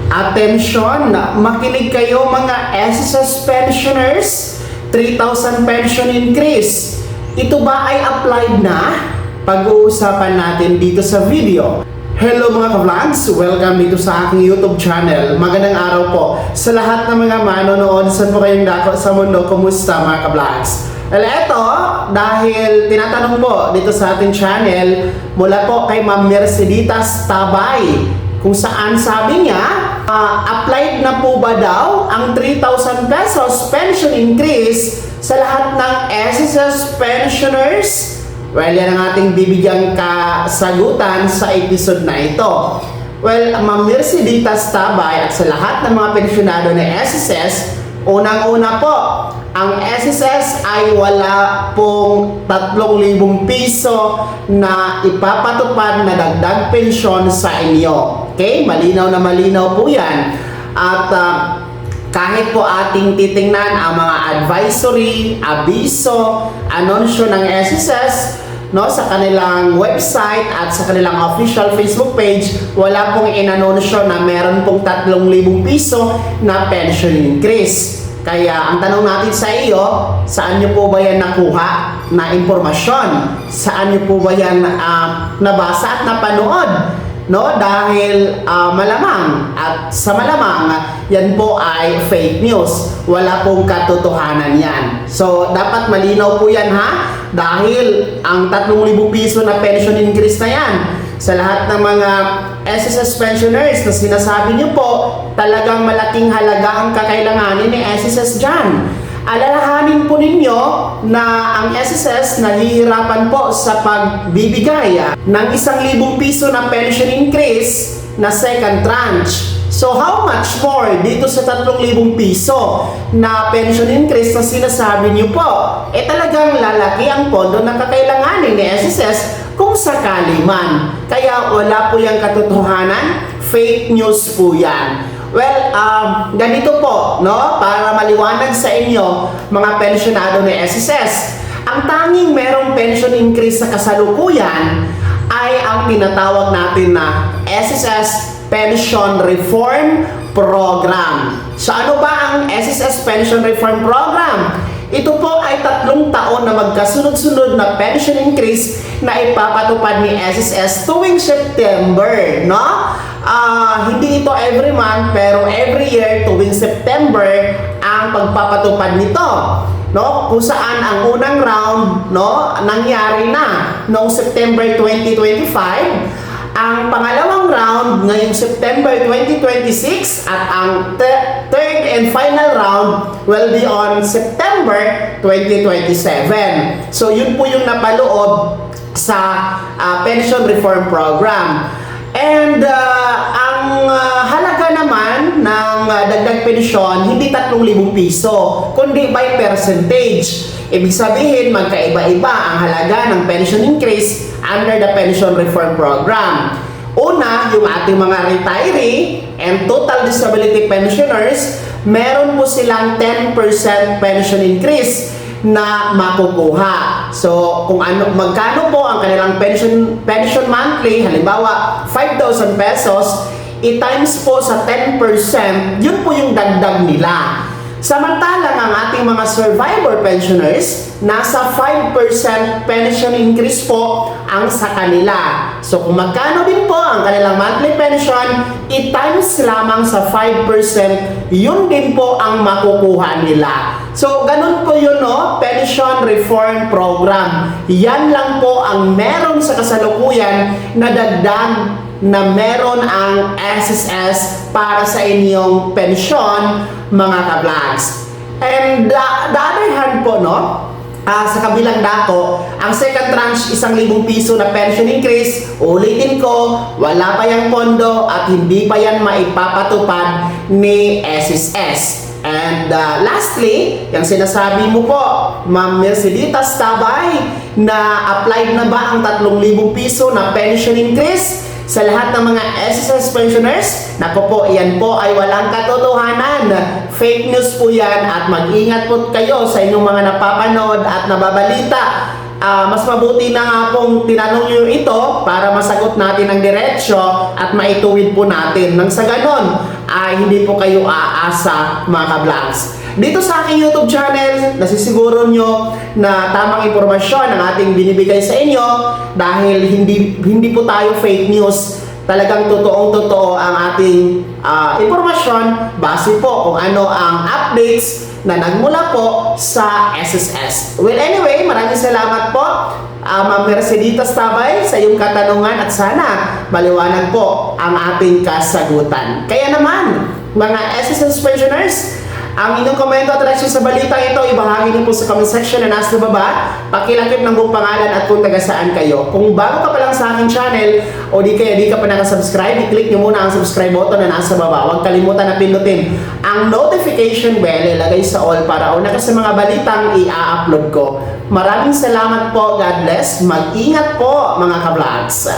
Attention! Makinig kayo mga SSS pensioners, 3,000 pension increase. Ito ba ay applied na? Pag-uusapan natin dito sa video. Hello mga ka-vlogs! Welcome dito sa aking YouTube channel. Magandang araw po sa lahat ng mga manonood. Saan po kayong dako sa mundo? Kumusta mga ka-vlogs? Well, eto, dahil tinatanong po dito sa ating channel mula po kay Ma'am Merceditas Tabay, kung saan sabi niya, applied na po ba daw ang 3,000 pesos pension increase sa lahat ng SSS pensioners? Well, yan ang ating bibigyang kasagutan sa episode na ito. Well, Ma'am Merceditas Tabay at sa lahat ng mga pensyonado ng SSS, unang-una po, ang SSS ay wala pong 3,000 piso na ipapatupad na dagdag pensyon sa inyo. Okay? Malinaw na malinaw po yan. At kahit po ating titingnan ang mga advisory, abiso, anunsyo ng SSS, no, sa kanilang website at sa kanilang official Facebook page, wala pong inanunsyo na meron pong 3,000 piso na pension increase. Kaya ang tanong natin sa iyo, saan niyo po ba yan nakuha na impormasyon? Saan niyo po ba yan nabasa at napanood? No? Dahil malamang at sa malamang, yan po ay fake news. Wala pong katotohanan yan. So, dapat malinaw po yan ha? Dahil ang 3,000 piso na pension increase na yan, sa lahat ng mga SSS pensioners na sinasabi niyo po, talagang malaking halaga ang kakailanganin ni SSS dyan. Alalahanin po ninyo na ang SSS nahihirapan po sa pagbibigay ng 1,000 piso na pension increase na second tranche. So how much more dito sa 3,000 piso na pension increase na sinasabi niyo po? Talagang lalaki ang pondo na kakailanganin ni SSS kung sakali man. Kaya wala po yung katotohanan, fake news po yan. Well, ganito po, no? Para maliwanag sa inyo, mga pensyonado ni SSS, ang tanging merong pension increase sa kasalukuyan ay ang tinatawag natin na SSS Pension Reform Program. So ano ba ang SSS Pension Reform Program? Ito po ay 3 taon na magkasunod-sunod na pension increase na ipapatupad ni SSS tuwing September, no? Hindi ito every month, pero every year tuwing September ang pagpapatupad nito, no? Kung saan ang unang round, no, nangyari na noong September 2025. Ang pangalawang round ngayong September 2026 at ang third and final round will be on September 2027. So yun po yung napaloob sa pension reform program. And ang halaga naman ng dagdag pensyon, hindi 3,000 piso, kundi by percentage. Ibig sabihin, magkaiba-iba ang halaga ng pension increase under the pension reform program. Una, yung ating mga retiree and total disability pensioners, meron po silang 10% pension increase na makukuha. So, kung magkano po ang kanilang pension monthly, halimbawa 5,000 pesos, i-times po sa 10%, yun po yung dagdag nila. Samantalang ang ating mga survivor pensioners, nasa 5% pension increase po ang sa kanila. So kung magkano din po ang kanilang monthly pension, i-times lamang sa 5%, yun din po ang makukuha nila. So ganun po yun, no? Pension Reform Program. Yan lang po ang meron sa kasalukuyan na dagdag na meron ang SSS para sa inyong pensyon, mga ka-vlogs. And the other hand po, no, sa kabilang dako, ang second tranche 1,000 piso na pension increase, ulitin ko, wala pa yung pondo at hindi pa yan maipapatupad ni SSS. And lastly, yung sinasabi mo po, Ma'am Merceditas Tabay, na applied na ba ang 3,000 piso na pension increase sa lahat ng mga SSS pensioners? Nako po, yan po ay walang katotohanan. Fake news po yan at mag-ingat po kayo sa inyong mga napapanood at nababalita. Mas mabuti na nga pong tinanong nyo ito para masagot natin ng diretsyo at maituwid po natin. Nang sa ganon ay ay hindi po kayo aasa mga ka-vlogs. Dito sa aking YouTube channel, nasisiguro nyo na tamang impormasyon ang ating binibigay sa inyo dahil hindi po tayo fake news. Talagang totoong-totoo ang ating impormasyon base po kung ano ang updates na nagmula po sa SSS. Well, anyway, maraming salamat po, Ma'am Merceditas Tabay, sa iyong katanungan at sana maliwanag po ang ating kasagutan. Kaya naman, mga SSS pensioners, ang inyong komento at reaksyon sa balita ito, ibahagi niyo po sa comment section na nasa baba. Pakilakip ng buong pangalan at kung taga saan kayo. Kung bago ka pa lang sa aking channel o di ka pa nakasubscribe, i-click niyo muna ang subscribe button na nasa baba. Huwag kalimutan na pindutin ang notification bell, ilagay sa all para una ka sa mga balitang i-upload ko. Maraming salamat po. God bless. Mag-ingat po mga ka-vlogs.